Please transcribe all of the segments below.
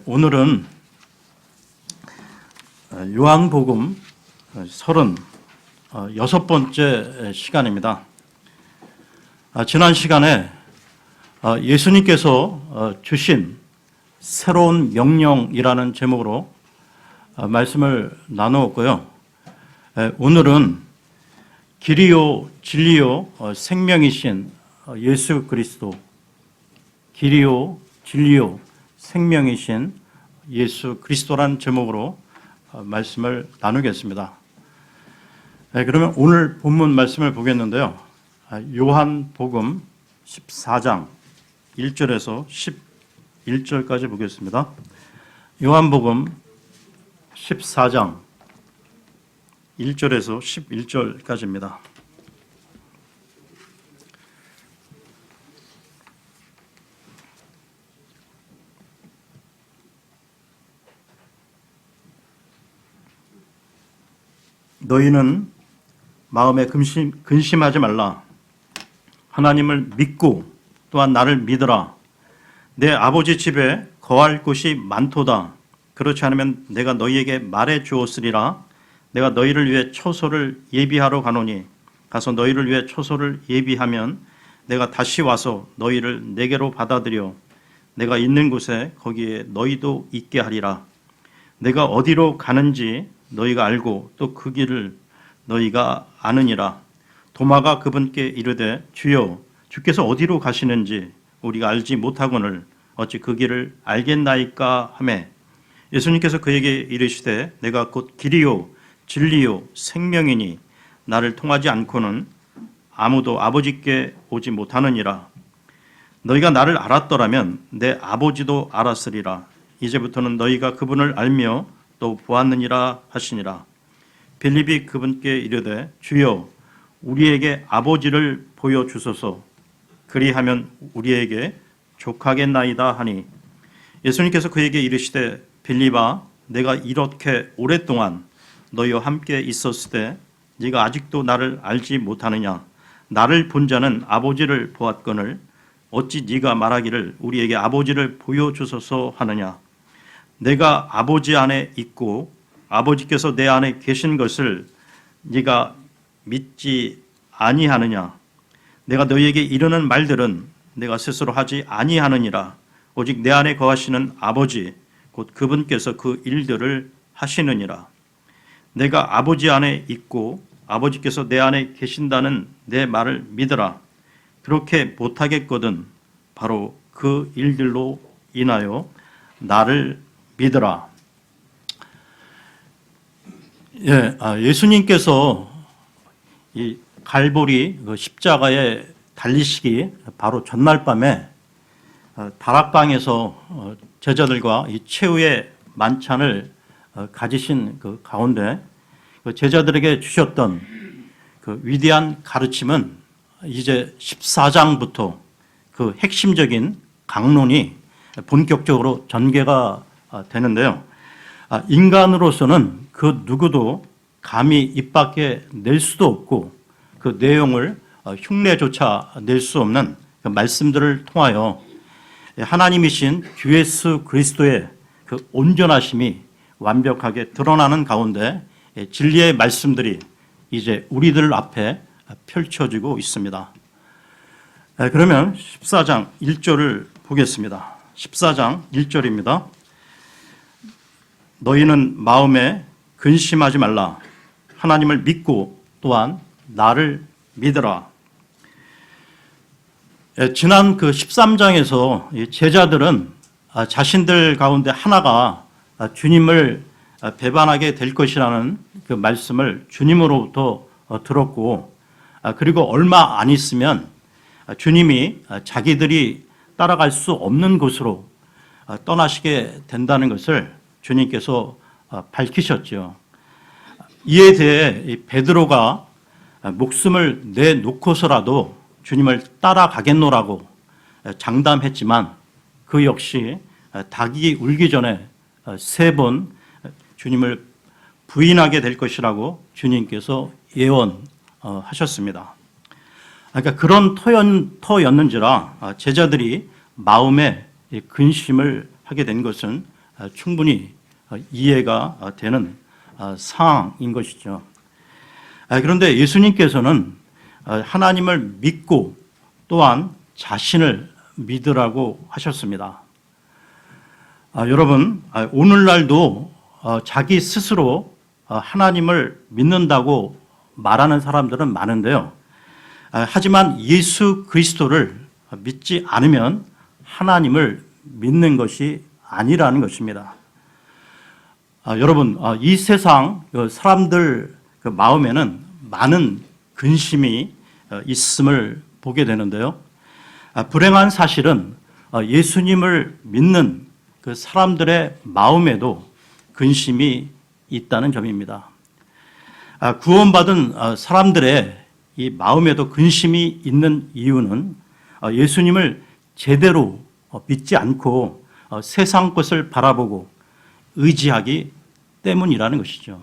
오늘은 요한복음 36번째 시간입니다. 지난 시간에 예수님께서 주신 새로운 명령이라는 제목으로 말씀을 나누었고요. 오늘은 길이요 진리요 생명이신 예수 그리스도, 길이요 진리요 생명이신 예수 그리스도라는 제목으로 말씀을 나누겠습니다. 그러면 오늘 본문 말씀을 보겠는데요. 요한복음 14장 1절에서 11절까지 보겠습니다. 요한복음 14장 1절에서 11절까지입니다. 너희는 마음에 근심하지 말라. 하나님을 믿고 또한 나를 믿으라. 내 아버지 집에 거할 곳이 많도다. 그렇지 않으면 내가 너희에게 말해 주었으리라. 내가 너희를 위해 초소를 예비하러 가노니 가서 너희를 위해 초소를 예비하면 내가 다시 와서 너희를 내게로 받아들여 내가 있는 곳에 거기에 너희도 있게 하리라. 내가 어디로 가는지 너희가 알고 또 그 길을 너희가 아느니라. 도마가 그분께 이르되 주여 주께서 어디로 가시는지 우리가 알지 못하거늘 어찌 그 길을 알겠나이까 하매 예수님께서 그에게 이르시되 내가 곧 길이요 진리요 생명이니 나를 통하지 않고는 아무도 아버지께 오지 못하느니라. 너희가 나를 알았더라면 내 아버지도 알았으리라. 이제부터는 너희가 그분을 알며 또 보았느니라 하시니라. 빌립이 그분께 이르되 주여 우리에게 아버지를 보여주소서. 그리하면 우리에게 족하겠나이다 하니 예수님께서 그에게 이르시되 빌립아 내가 이렇게 오랫동안 너희와 함께 있었을 때 네가 아직도 나를 알지 못하느냐. 나를 본 자는 아버지를 보았거늘 어찌 네가 말하기를 우리에게 아버지를 보여주소서 하느냐. 내가 아버지 안에 있고 아버지께서 내 안에 계신 것을 네가 믿지 아니하느냐. 내가 너희에게 이르는 말들은 내가 스스로 하지 아니하느니라. 오직 내 안에 거하시는 아버지 곧 그분께서 그 일들을 하시느니라. 내가 아버지 안에 있고 아버지께서 내 안에 계신다는 내 말을 믿으라. 그렇게 못하겠거든 바로 그 일들로 인하여 나를 믿으라. 예수님께서 이 갈보리 십자가에 달리시기 바로 전날 밤에 다락방에서 제자들과 이 최후의 만찬을 가지신 그 가운데 제자들에게 주셨던 그 위대한 가르침은 이제 14장부터 그 핵심적인 강론이 본격적으로 전개가 되는데요. 인간으로서는 그 누구도 감히 입 밖에 낼 수도 없고 그 내용을 흉내조차 낼 수 없는 그 말씀들을 통하여 하나님이신 주 예수 그리스도의 그 온전하심이 완벽하게 드러나는 가운데 진리의 말씀들이 이제 우리들 앞에 펼쳐지고 있습니다. 그러면 14장 1절을 보겠습니다. 14장 1절입니다. 너희는 마음에 근심하지 말라. 하나님을 믿고 또한 나를 믿으라. 지난 그 13장에서 제자들은 자신들 가운데 하나가 주님을 배반하게 될 것이라는 그 말씀을 주님으로부터 들었고 그리고 얼마 안 있으면 주님이 자기들이 따라갈 수 없는 곳으로 떠나시게 된다는 것을 주님께서 밝히셨죠. 이에 대해 베드로가 목숨을 내놓고서라도 주님을 따라가겠노라고 장담했지만 그 역시 닭이 울기 전에 3번 주님을 부인하게 될 것이라고 주님께서 예언하셨습니다. 그러니까 그런 터였는지라 제자들이 마음에 근심을 하게 된 것은 충분히 이해가 되는 상황인 것이죠. 그런데 예수님께서는 하나님을 믿고 또한 자신을 믿으라고 하셨습니다. 여러분, 오늘날도 자기 스스로 하나님을 믿는다고 말하는 사람들은 많은데요. 하지만 예수 그리스도를 믿지 않으면 하나님을 믿는 것이 아니라는 것입니다. 여러분, 이 세상 사람들 마음에는 많은 근심이 있음을 보게 되는데요. 불행한 사실은 예수님을 믿는 그 사람들의 마음에도 근심이 있다는 점입니다. 구원받은 사람들의 이 마음에도 근심이 있는 이유는 예수님을 제대로 믿지 않고 세상 것을 바라보고 의지하기 때문이라는 것이죠.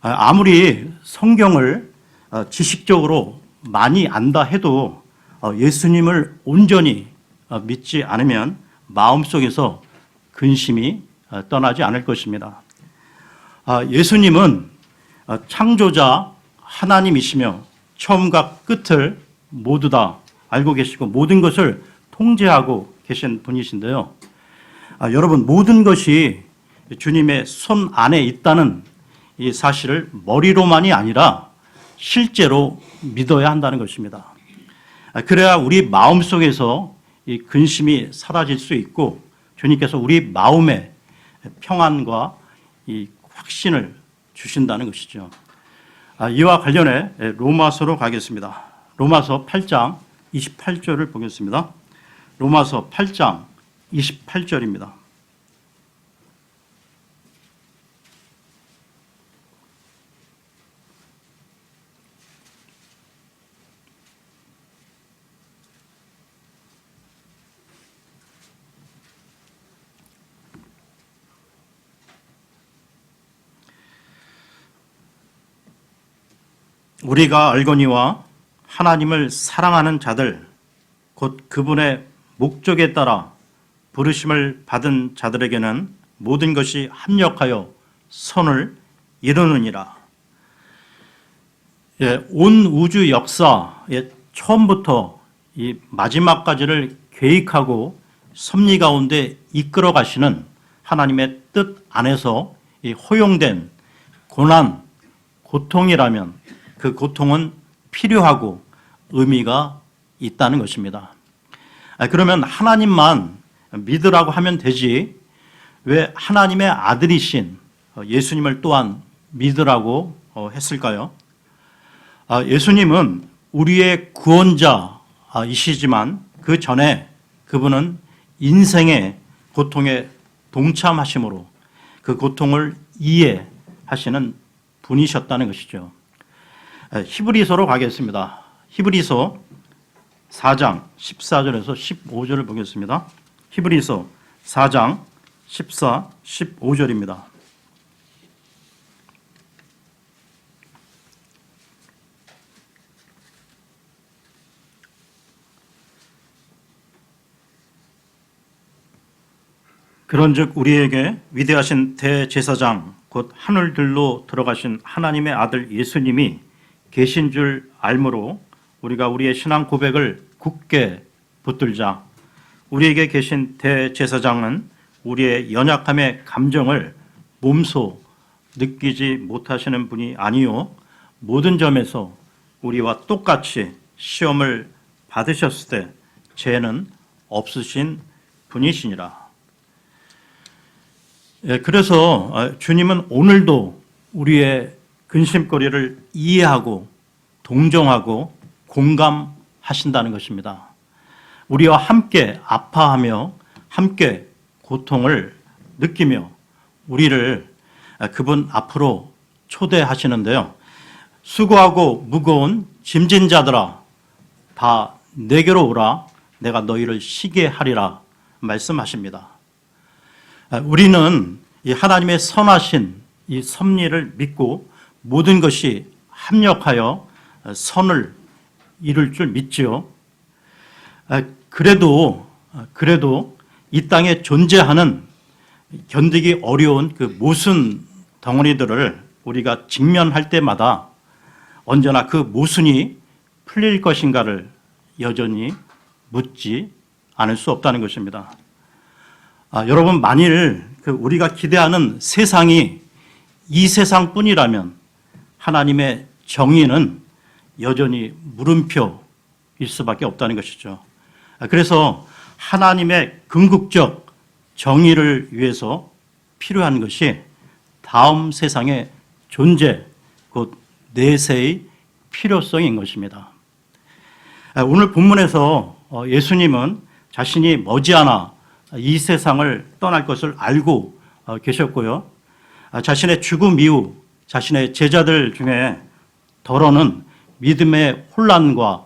아무리 성경을 지식적으로 많이 안다 해도 예수님을 온전히 믿지 않으면 마음속에서 근심이 떠나지 않을 것입니다. 예수님은 창조자 하나님이시며 처음과 끝을 모두 다 알고 계시고 모든 것을 통제하고 계신 분이신데요. 여러분, 모든 것이 주님의 손 안에 있다는 이 사실을 머리로만이 아니라 실제로 믿어야 한다는 것입니다. 그래야 우리 마음속에서 이 근심이 사라질 수 있고 주님께서 우리 마음에 평안과 이 확신을 주신다는 것이죠. 이와 관련해 로마서로 가겠습니다. 로마서 8장 28절을 보겠습니다. 로마서 8장 28절입니다. 우리가 알거니와 하나님을 사랑하는 자들 곧 그분의 목적에 따라 부르심을 받은 자들에게는 모든 것이 합력하여 선을 이루느니라. 온 우주 역사의 처음부터 이 마지막까지를 계획하고 섭리 가운데 이끌어 가시는 하나님의 뜻 안에서 이 허용된 고난, 고통이라면 그 고통은 필요하고 의미가 있다는 것입니다. 그러면 하나님만 믿으라고 하면 되지 왜 하나님의 아들이신 예수님을 또한 믿으라고 했을까요? 예수님은 우리의 구원자이시지만 그 전에 그분은 인생의 고통에 동참하심으로 그 고통을 이해하시는 분이셨다는 것이죠. 히브리서로 가겠습니다. 히브리서 4장 14절에서 15절을 보겠습니다. 히브리서 4장 14, 15절입니다. 그런즉 우리에게 위대하신 대제사장 곧 하늘들로 들어가신 하나님의 아들 예수님이 계신 줄 알므로 우리가 우리의 신앙 고백을 굳게 붙들자. 우리에게 계신 대제사장은 우리의 연약함의 감정을 몸소 느끼지 못하시는 분이 아니요 모든 점에서 우리와 똑같이 시험을 받으셨을 때 죄는 없으신 분이시니라. 그래서 주님은 오늘도 우리의 근심거리를 이해하고 동정하고 공감하신다는 것입니다. 우리와 함께 아파하며 함께 고통을 느끼며 우리를 그분 앞으로 초대하시는데요. 수고하고 무거운 짐진 자들아 다 내게로 오라 내가 너희를 쉬게 하리라 말씀하십니다. 우리는 이 하나님의 선하신 이 섭리를 믿고 모든 것이 합력하여 선을 이룰 줄 믿지요. 그래도 이 땅에 존재하는 견디기 어려운 그 모순 덩어리들을 우리가 직면할 때마다 언제나 그 모순이 풀릴 것인가를 여전히 묻지 않을 수 없다는 것입니다. 여러분, 만일 우리가 기대하는 세상이 이 세상뿐이라면 하나님의 정의는 여전히 물음표일 수밖에 없다는 것이죠. 그래서 하나님의 궁극적 정의를 위해서 필요한 것이 다음 세상의 존재, 곧 내세의 필요성인 것입니다. 오늘 본문에서 예수님은 자신이 머지않아 이 세상을 떠날 것을 알고 계셨고요. 자신의 죽음 이후 자신의 제자들 중에 더러는 믿음의 혼란과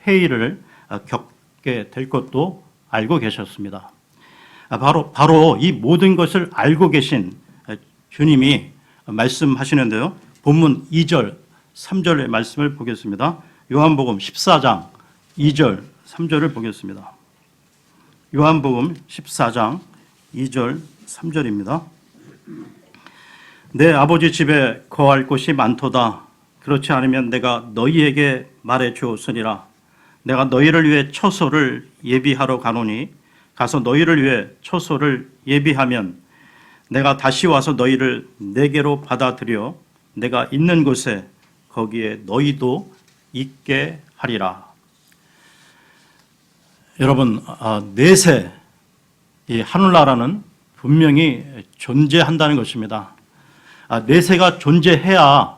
회의를 겪게 될 것도 알고 계셨습니다. 바로 이 모든 것을 알고 계신 주님이 말씀하시는데요. 본문 2절, 3절의 말씀을 보겠습니다. 요한복음 14장 2절, 3절을 보겠습니다. 요한복음 14장 2절, 3절입니다. 내 아버지 집에 거할 곳이 많도다. 그렇지 않으면 내가 너희에게 말해 주었으리라. 내가 너희를 위해 처소를 예비하러 가노니 가서 너희를 위해 처소를 예비하면 내가 다시 와서 너희를 내게로 받아들여 내가 있는 곳에 거기에 너희도 있게 하리라. 여러분, 내세 이 하늘나라는 분명히 존재한다는 것입니다. 내세가 존재해야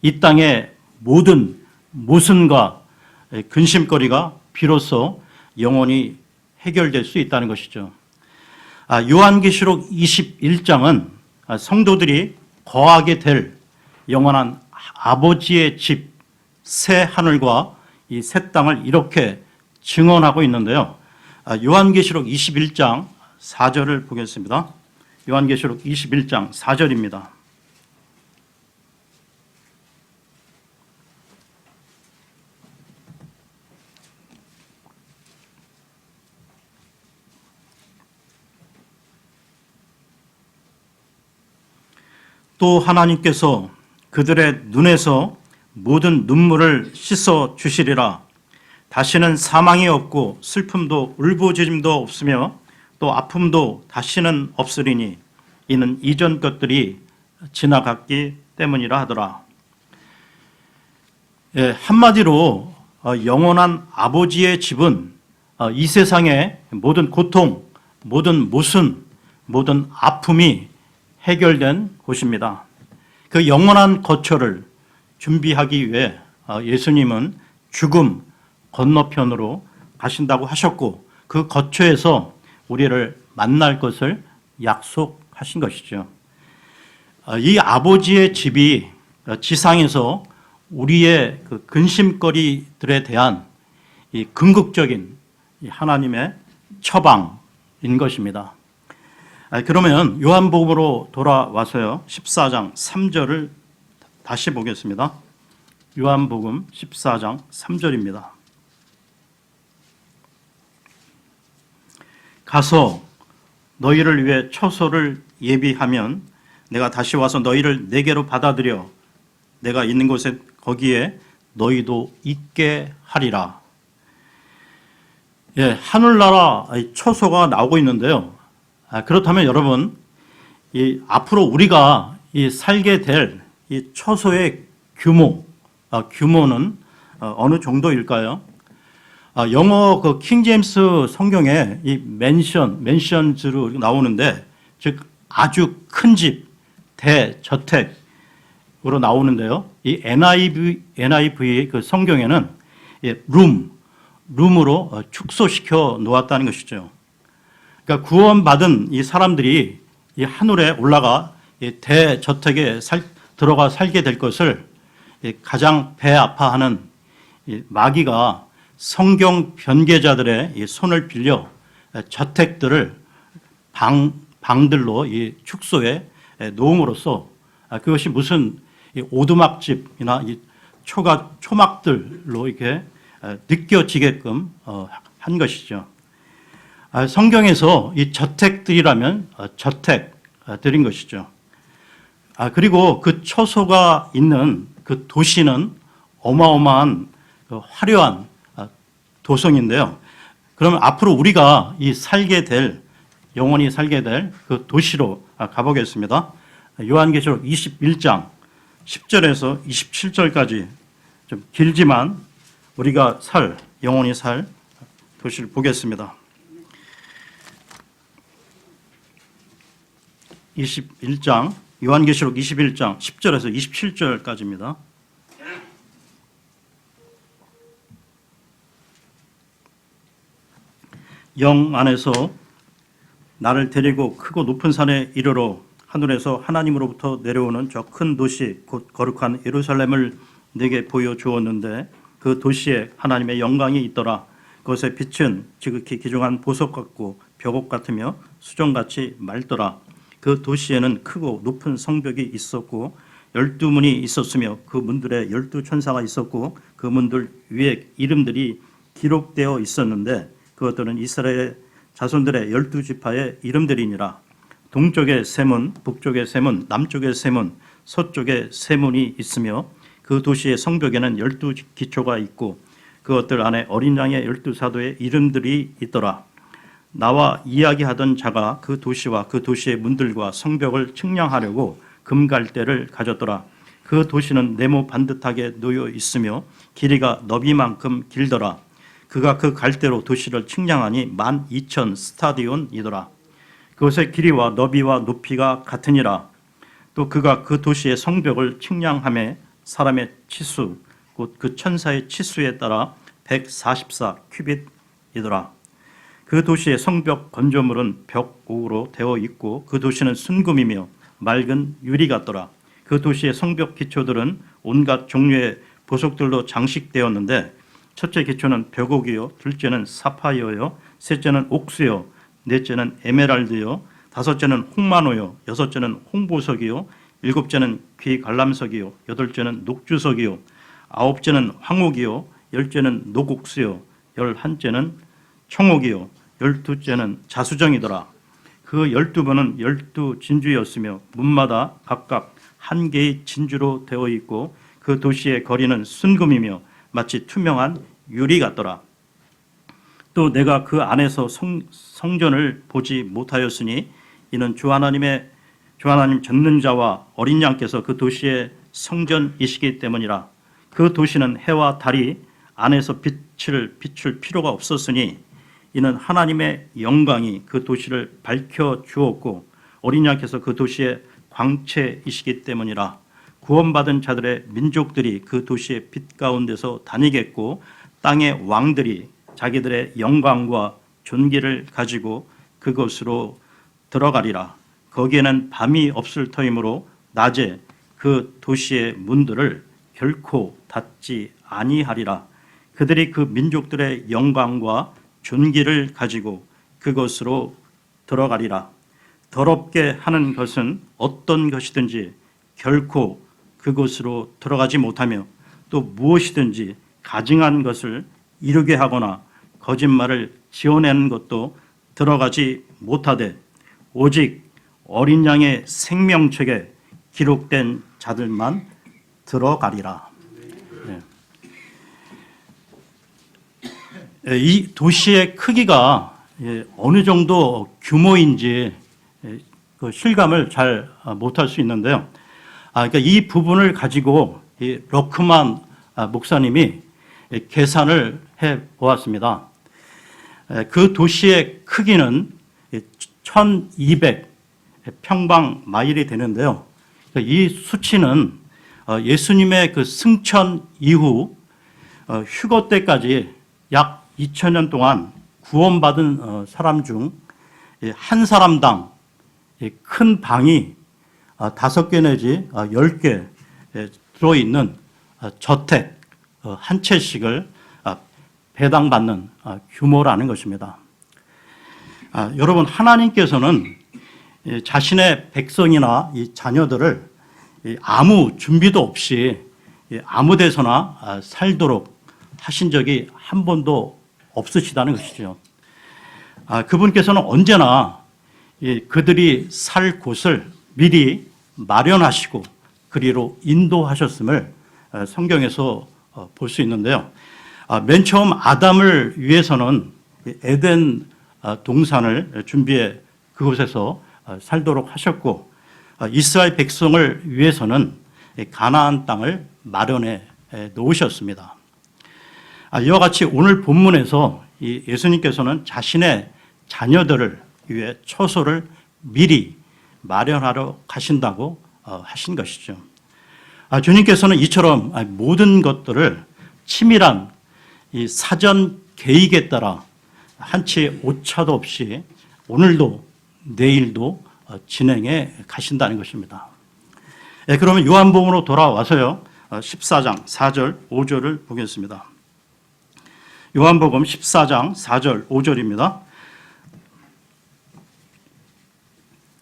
이 땅의 모든 모순과 근심거리가 비로소 영원히 해결될 수 있다는 것이죠. 요한계시록 21장은 성도들이 거하게 될 영원한 아버지의 집, 새 하늘과 이 새 땅을 이렇게 증언하고 있는데요. 요한계시록 21장 4절을 보겠습니다. 요한계시록 21장 4절입니다. 또 하나님께서 그들의 눈에서 모든 눈물을 씻어 주시리라. 다시는 사망이 없고 슬픔도 울부짖음도 없으며 또 아픔도 다시는 없으리니 이는 이전 것들이 지나갔기 때문이라 하더라. 한마디로 영원한 아버지의 집은 이 세상의 모든 고통, 모든 모순, 모든 아픔이 해결된 곳입니다. 그 영원한 거처를 준비하기 위해 예수님은 죽음 건너편으로 가신다고 하셨고 그 거처에서 우리를 만날 것을 약속하신 것이죠. 이 아버지의 집이 지상에서 우리의 그 근심거리들에 대한 이 궁극적인 하나님의 처방인 것입니다. 그러면 요한복음으로 돌아와서요. 14장 3절을 다시 보겠습니다. 요한복음 14장 3절입니다. 가서 너희를 위해 처소를 예비하면 내가 다시 와서 너희를 내게로 받아들여 내가 있는 곳에 거기에 너희도 있게 하리라. 하늘나라 처소가 나오고 있는데요. 그렇다면 여러분, 앞으로 우리가 살게 될 이 처소의 규모는 어느 정도일까요? 영어 그 킹제임스 성경에 이 맨션즈로 나오는데, 즉 아주 큰 집, 대저택으로 나오는데요. 이 NIV 그 성경에는 룸으로 축소시켜 놓았다는 것이죠. 그러니까 구원받은 이 사람들이 이 하늘에 올라가 이 대저택에 들어가 살게 될 것을 가장 배 아파하는 이 마귀가 성경 변개자들의 이 손을 빌려 저택들을 방들로 이 축소에 놓음으로써 그것이 무슨 오두막집이나 이 초막들로 이렇게 느껴지게끔 한 것이죠. 성경에서 이 저택들이라면 저택들인 것이죠. 그리고 그 처소가 있는 그 도시는 어마어마한 화려한 도성인데요. 그러면 앞으로 우리가 영원히 살게 될 그 도시로 가보겠습니다. 요한계시록 21장 10절에서 27절까지 좀 길지만 우리가 영원히 살 도시를 보겠습니다. 21장, 요한계시록 21장 10절에서 27절까지입니다. 영 안에서 나를 데리고 크고 높은 산에 이르러 하늘에서 하나님으로부터 내려오는 저 큰 도시 곧 거룩한 예루살렘을 내게 보여주었는데 그 도시에 하나님의 영광이 있더라. 그것의 빛은 지극히 기중한 보석 같고 벽옥 같으며 수정같이 맑더라. 그 도시에는 크고 높은 성벽이 있었고 12문이 있었으며 그 문들에 12천사가 있었고 그 문들 위에 이름들이 기록되어 있었는데 그것들은 이스라엘 자손들의 12지파의 이름들이니라. 동쪽에 세 문, 북쪽에 세 문, 남쪽에 세 문, 서쪽에 세 문이 있으며 그 도시의 성벽에는 12기초가 있고 그것들 안에 어린 양의 12사도의 이름들이 있더라. 나와 이야기하던 자가 그 도시와 그 도시의 문들과 성벽을 측량하려고 금갈대를 가졌더라. 그 도시는 네모 반듯하게 놓여 있으며 길이가 너비만큼 길더라. 그가 그 갈대로 도시를 측량하니 12,000 스타디온이더라. 그것의 길이와 너비와 높이가 같으니라. 또 그가 그 도시의 성벽을 측량하며 사람의 치수 곧 그 천사의 치수에 따라 144 큐빗이더라. 그 도시의 성벽 건조물은 벽옥으로 되어 있고 그 도시는 순금이며 맑은 유리 같더라. 그 도시의 성벽 기초들은 온갖 종류의 보석들로 장식되었는데 첫째 기초는 벽옥이요, 둘째는 사파이어요, 셋째는 옥수요, 넷째는 에메랄드요, 다섯째는 홍마노요, 여섯째는 홍보석이요, 일곱째는 귀갈람석이요, 여덟째는 녹주석이요, 아홉째는 황옥이요, 열째는 녹옥수요, 열한째는 청옥이요, 열두째는 자수정이더라. 그 12문은 12진주였으며 문마다 각각 한 개의 진주로 되어 있고 그 도시의 거리는 순금이며 마치 투명한 유리 같더라. 또 내가 그 안에서 성전을 보지 못하였으니 이는 주 하나님 전는 자와 어린 양께서 그 도시의 성전이시기 때문이라. 그 도시는 해와 달이 안에서 빛을 비출 필요가 없었으니 이는 하나님의 영광이 그 도시를 밝혀 주었고 어린 양께서 그 도시의 광채이시기 때문이라. 구원받은 자들의 민족들이 그 도시의 빛 가운데서 다니겠고 땅의 왕들이 자기들의 영광과 존귀를 가지고 그곳으로 들어가리라. 거기에는 밤이 없을 터이므로 낮에 그 도시의 문들을 결코 닫지 아니하리라. 그들이 그 민족들의 영광과 존귀를 가지고 그것으로 들어가리라. 더럽게 하는 것은 어떤 것이든지 결코 그곳으로 들어가지 못하며 또 무엇이든지 가증한 것을 이루게 하거나 거짓말을 지어내는 것도 들어가지 못하되 오직 어린 양의 생명책에 기록된 자들만 들어가리라. 이 도시의 크기가 어느 정도 규모인지 그 실감을 잘 못할 수 있는데요. 그러니까 이 부분을 가지고 러크만 목사님이 계산을 해 보았습니다. 그 도시의 크기는 1200 평방 마일이 되는데요. 이 수치는 예수님의 그 승천 이후 휴거 때까지 약 2000년 동안 구원받은 사람 중 한 사람당 큰 방이 5개 내지 10개 들어있는 저택 한 채씩을 배당받는 규모라는 것입니다. 여러분, 하나님께서는 자신의 백성이나 이 자녀들을 아무 준비도 없이 아무 데서나 살도록 하신 적이 한 번도 없으시다는 것이죠. 그분께서는 언제나 그들이 살 곳을 미리 마련하시고 그리로 인도하셨음을 성경에서 볼 수 있는데요. 맨 처음 아담을 위해서는 에덴 동산을 준비해 그곳에서 살도록 하셨고, 이스라엘 백성을 위해서는 가나안 땅을 마련해 놓으셨습니다. 이와 같이 오늘 본문에서 예수님께서는 자신의 자녀들을 위해 처소를 미리 마련하러 가신다고 하신 것이죠. 주님께서는 이처럼 모든 것들을 치밀한 이 사전 계획에 따라 한치 오차도 없이 오늘도 내일도 진행해 가신다는 것입니다. 그러면 요한복음으로 돌아와서요, 14장 4절 5절을 보겠습니다. 요한복음 14장 4절 5절입니다.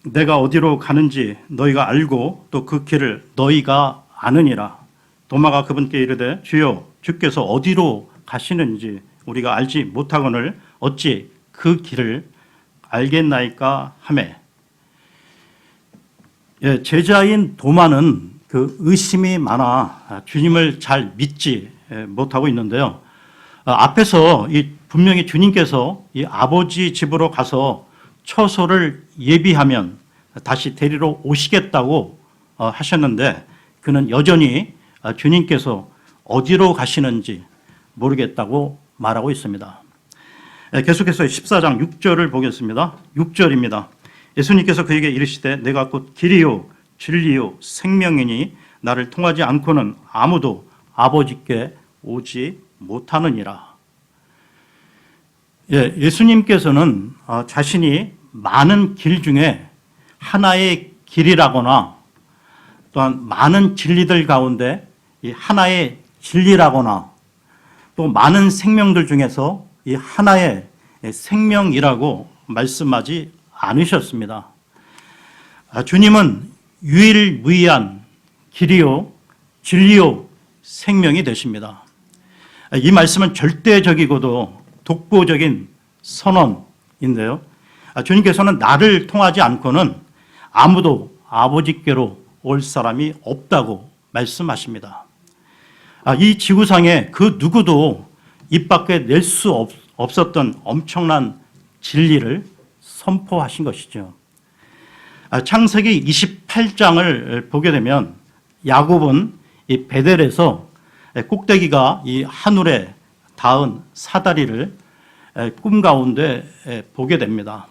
내가 어디로 가는지 너희가 알고 또 그 길을 너희가 아느니라. 도마가 그분께 이르되 주여 주께서 어디로 가시는지 우리가 알지 못하거늘 어찌 그 길을 알겠나이까 하매. 제자인 도마는 그 의심이 많아 주님을 잘 믿지 못하고 있는데요. 앞에서 분명히 주님께서 이 아버지 집으로 가서 처소를 예비하면 다시 데리러 오시겠다고 하셨는데, 그는 여전히 주님께서 어디로 가시는지 모르겠다고 말하고 있습니다. 계속해서 14장 6절을 보겠습니다. 6절입니다. 예수님께서 그에게 이르시되 내가 곧 길이요 진리요 생명이니 나를 통하지 않고는 아무도 아버지께 오지 못하느니라. 예수님께서는 자신이 많은 길 중에 하나의 길이라거나 또한 많은 진리들 가운데 이 하나의 진리라거나 또 많은 생명들 중에서 이 하나의 생명이라고 말씀하지 않으셨습니다. 주님은 유일무이한 길이요 진리요 생명이 되십니다. 이 말씀은 절대적이고도 독보적인 선언인데요. 주님께서는 나를 통하지 않고는 아무도 아버지께로 올 사람이 없다고 말씀하십니다. 이 지구상에 그 누구도 입 밖에 낼 수 없었던 엄청난 진리를 선포하신 것이죠. 창세기 28장을 보게 되면 야곱은 이 베델에서 꼭대기가 이 하늘에 닿은 사다리를 꿈 가운데 보게 됩니다.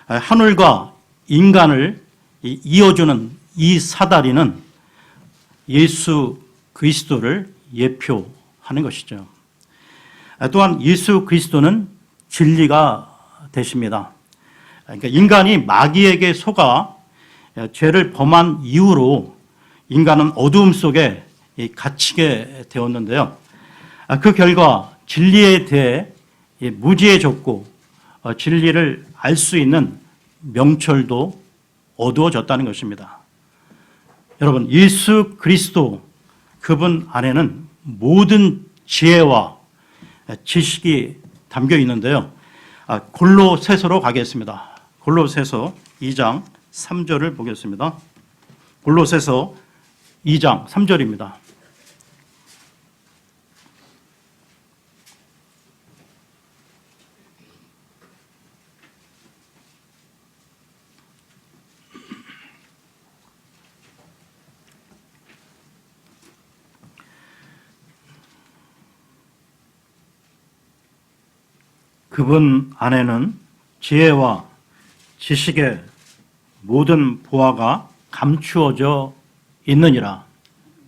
하늘과 인간을 이어주는 이 사다리는 예수 그리스도를 예표하는 것이죠. 또한 예수 그리스도는 진리가 되십니다. 그러니까 인간이 마귀에게 속아 죄를 범한 이후로 인간은 어두움 속에 갇히게 되었는데요. 그 결과 진리에 대해 무지해졌고 진리를 알 수 있는 명철도 어두워졌다는 것입니다. 여러분, 예수 그리스도 그분 안에는 모든 지혜와 지식이 담겨 있는데요. 골로새서로 가겠습니다. 골로새서 2장 3절을 보겠습니다. 골로새서 2장 3절입니다. 그분 안에는 지혜와 지식의 모든 보화가 감추어져 있느니라.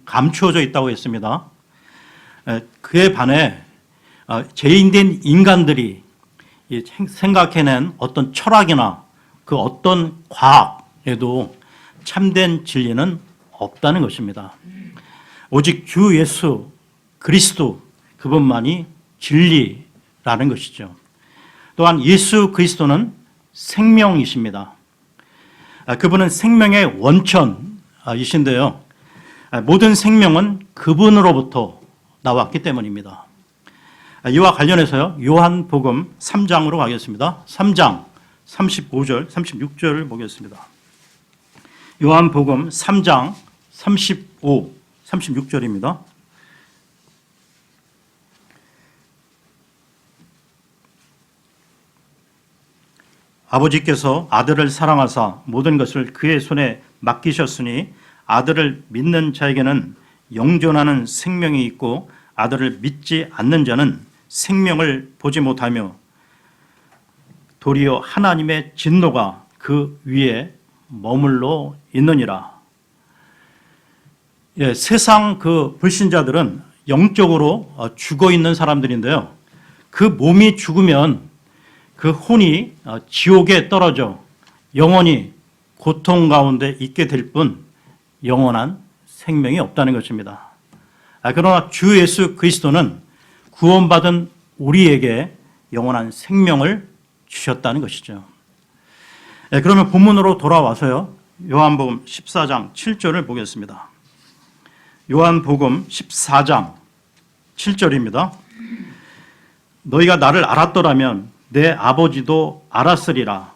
감추어져 있다고 했습니다. 그에 반해 죄인된 인간들이 생각해낸 어떤 철학이나 그 어떤 과학에도 참된 진리는 없다는 것입니다. 오직 주 예수 그리스도 그분만이 진리라는 것이죠. 또한 예수 그리스도는 생명이십니다. 그분은 생명의 원천이신데요. 모든 생명은 그분으로부터 나왔기 때문입니다. 이와 관련해서요, 요한복음 3장으로 가겠습니다. 3장 35절, 36절을 보겠습니다. 요한복음 3장 35, 36절입니다. 아버지께서 아들을 사랑하사 모든 것을 그의 손에 맡기셨으니 아들을 믿는 자에게는 영존하는 생명이 있고 아들을 믿지 않는 자는 생명을 보지 못하며 도리어 하나님의 진노가 그 위에 머물러 있느니라. 예, 세상 그 불신자들은 영적으로 죽어 있는 사람들인데요. 그 몸이 죽으면 그 혼이 지옥에 떨어져 영원히 고통 가운데 있게 될 뿐 영원한 생명이 없다는 것입니다. 그러나 주 예수 그리스도는 구원받은 우리에게 영원한 생명을 주셨다는 것이죠. 그러면 본문으로 돌아와서요, 요한복음 14장 7절을 보겠습니다. 요한복음 14장 7절입니다. 너희가 나를 알았더라면 내 아버지도 알았으리라.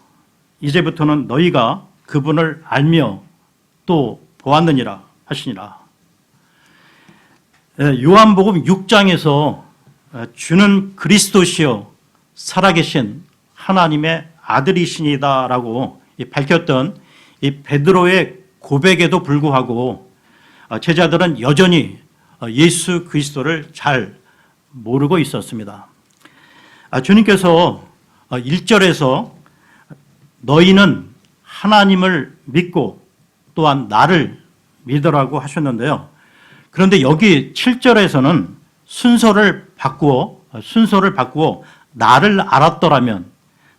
이제부터는 너희가 그분을 알며 또 보았느니라 하시니라. 요한복음 6장에서 주는 그리스도시요 살아계신 하나님의 아들이시니다라고 밝혔던 이 베드로의 고백에도 불구하고 제자들은 여전히 예수 그리스도를 잘 모르고 있었습니다. 주님께서 1절에서 너희는 하나님을 믿고 또한 나를 믿으라고 하셨는데요. 그런데 여기 7절에서는 순서를 바꾸어 나를 알았더라면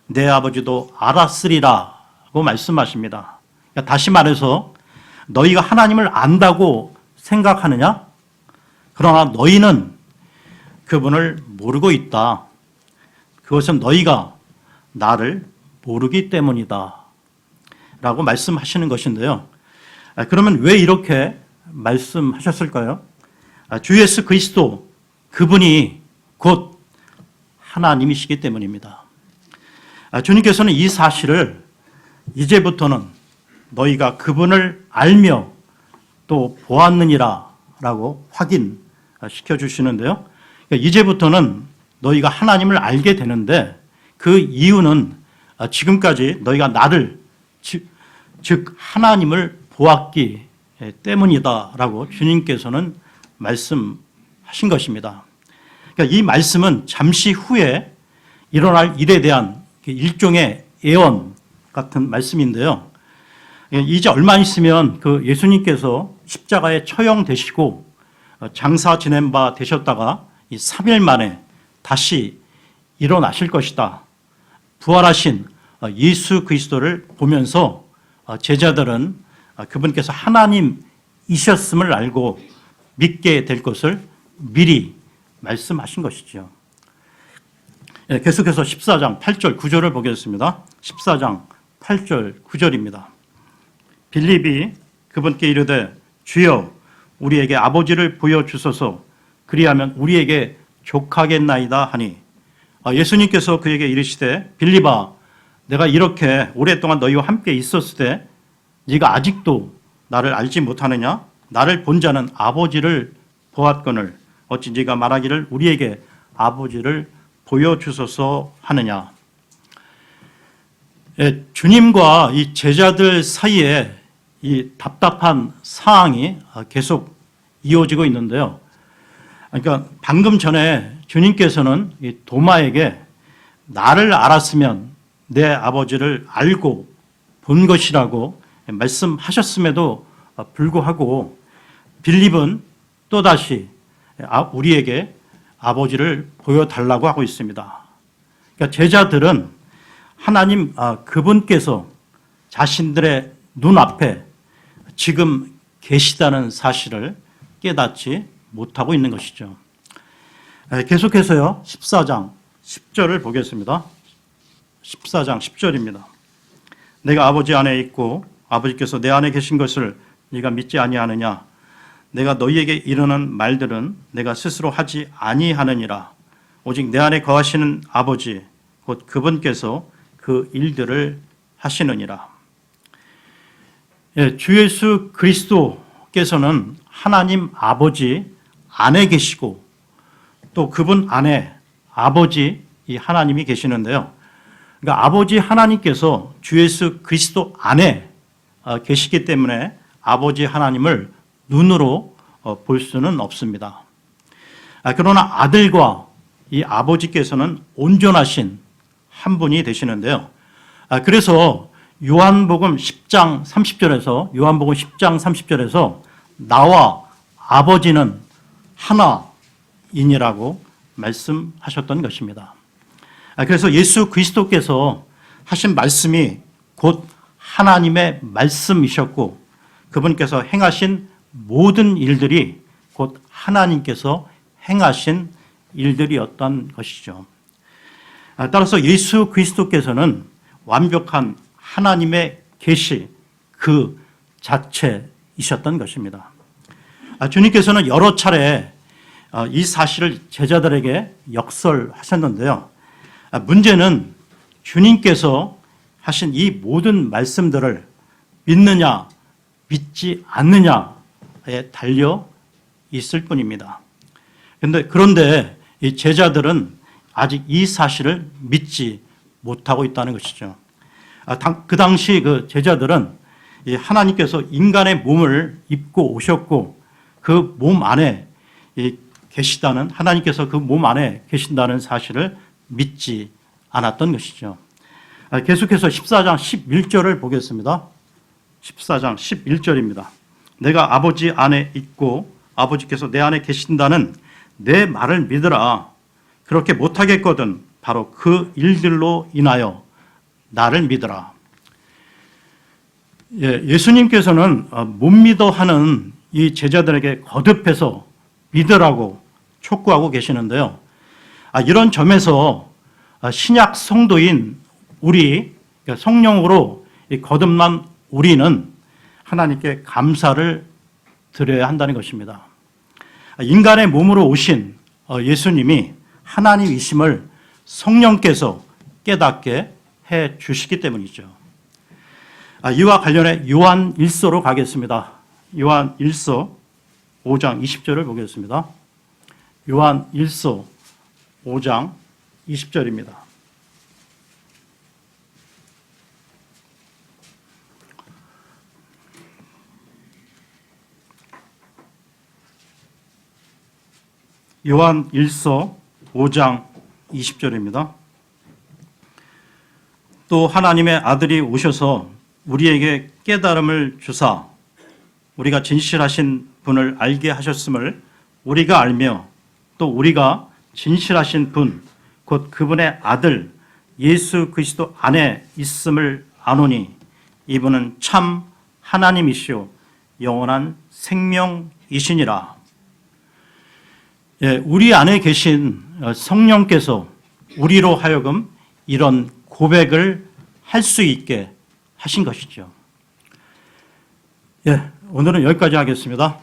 내 아버지도 알았으리라고 말씀하십니다. 그러니까 다시 말해서 너희가 하나님을 안다고 생각하느냐? 그러나 너희는 그분을 모르고 있다. 그것은 너희가 나를 모르기 때문이다 라고 말씀하시는 것인데요. 그러면 왜 이렇게 말씀하셨을까요? 주 예수 그리스도 그분이 곧 하나님이시기 때문입니다. 주님께서는 이 사실을 이제부터는 너희가 그분을 알며 또 보았느니라 라고 확인시켜 주시는데요. 그러니까 이제부터는 너희가 하나님을 알게 되는데 그 이유는 지금까지 너희가 나를 즉 하나님을 보았기 때문이다라고 주님께서는 말씀하신 것입니다. 그러니까 이 말씀은 잠시 후에 일어날 일에 대한 일종의 예언 같은 말씀인데요. 이제 얼마 있으면 그 예수님께서 십자가에 처형되시고 장사 지낸 바 되셨다가 이 3일 만에 다시 일어나실 것이다. 부활하신 예수 그리스도를 보면서 제자들은 그분께서 하나님이셨음을 알고 믿게 될 것을 미리 말씀하신 것이죠. 계속해서 14장 8절 9절을 보겠습니다. 14장 8절 9절입니다. 빌립이 그분께 이르되 주여 우리에게 아버지를 보여주소서 그리하면 우리에게 족하겠나이다 하니 예수님께서 그에게 이르시되 빌립아 내가 이렇게 오랫동안 너희와 함께 있었을 때 네가 아직도 나를 알지 못하느냐? 나를 본 자는 아버지를 보았거늘 어찌 네가 말하기를 우리에게 아버지를 보여주소서 하느냐? 주님과 이 제자들 사이에 이 답답한 상황이 계속 이어지고 있는데요. 그러니까 방금 전에 주님께서는 이 도마에게 나를 알았으면 내 아버지를 알고 본 것이라고 말씀하셨음에도 불구하고 빌립은 또다시 우리에게 아버지를 보여달라고 하고 있습니다. 그러니까 제자들은 하나님 그분께서 자신들의 눈앞에 지금 계시다는 사실을 깨닫지 못하고 있는 것이죠. 계속해서요 14장 10절을 보겠습니다. 14장 10절입니다. 내가 아버지 안에 있고 아버지께서 내 안에 계신 것을 네가 믿지 아니하느냐? 내가 너희에게 이르는 말들은 내가 스스로 하지 아니하느니라. 오직 내 안에 거하시는 아버지 곧 그분께서 그 일들을 하시느니라. 예, 주 예수 그리스도께서는 하나님 아버지 안에 계시고 또 그분 안에 아버지 이 하나님이 계시는데요. 그러니까 아버지 하나님께서 주 예수 그리스도 안에 계시기 때문에 아버지 하나님을 눈으로 볼 수는 없습니다. 그러나 아들과 이 아버지께서는 온전하신 한 분이 되시는데요. 그래서 요한복음 10장 30절에서 나와 아버지는 하나이니라고 말씀하셨던 것입니다. 그래서 예수 그리스도께서 하신 말씀이 곧 하나님의 말씀이셨고 그분께서 행하신 모든 일들이 곧 하나님께서 행하신 일들이었던 것이죠. 따라서 예수 그리스도께서는 완벽한 하나님의 계시 그 자체이셨던 것입니다. 주님께서는 여러 차례 이 사실을 제자들에게 역설하셨는데요. 문제는 주님께서 하신 이 모든 말씀들을 믿느냐 믿지 않느냐에 달려 있을 뿐입니다. 그런데 이 제자들은 아직 이 사실을 믿지 못하고 있다는 것이죠. 그 당시 그 제자들은 하나님께서 인간의 몸을 입고 오셨고 그 몸 안에 계시다는 하나님께서 그 몸 안에 계신다는 사실을 믿지 않았던 것이죠. 계속해서 14장 11절을 보겠습니다. 14장 11절입니다. 내가 아버지 안에 있고 아버지께서 내 안에 계신다는 내 말을 믿으라. 그렇게 못하겠거든 바로 그 일들로 인하여 나를 믿으라. 예수님께서는 못 믿어 하는 이 제자들에게 거듭해서 믿으라고 촉구하고 계시는데요. 이런 점에서 신약 성도인 우리 성령으로 거듭난 우리는 하나님께 감사를 드려야 한다는 것입니다. 인간의 몸으로 오신 예수님이 하나님이심을 성령께서 깨닫게 해 주시기 때문이죠. 이와 관련해 요한 1서로 가겠습니다. 요한 1서 5장 20절을 보겠습니다. 요한 1서 5장 20절입니다. 요한 1서 5장 20절입니다. 또 하나님의 아들이 오셔서 우리에게 깨달음을 주사 우리가 진실하신 분을 알게 하셨음을 우리가 알며 또 우리가 진실하신 분 곧 그분의 아들 예수 그리스도 안에 있음을 아노니 이분은 참 하나님이시오 영원한 생명이시니라. 우리 안에 계신 성령께서 우리로 하여금 이런 고백을 할 수 있게 하신 것이죠. 오늘은 여기까지 하겠습니다.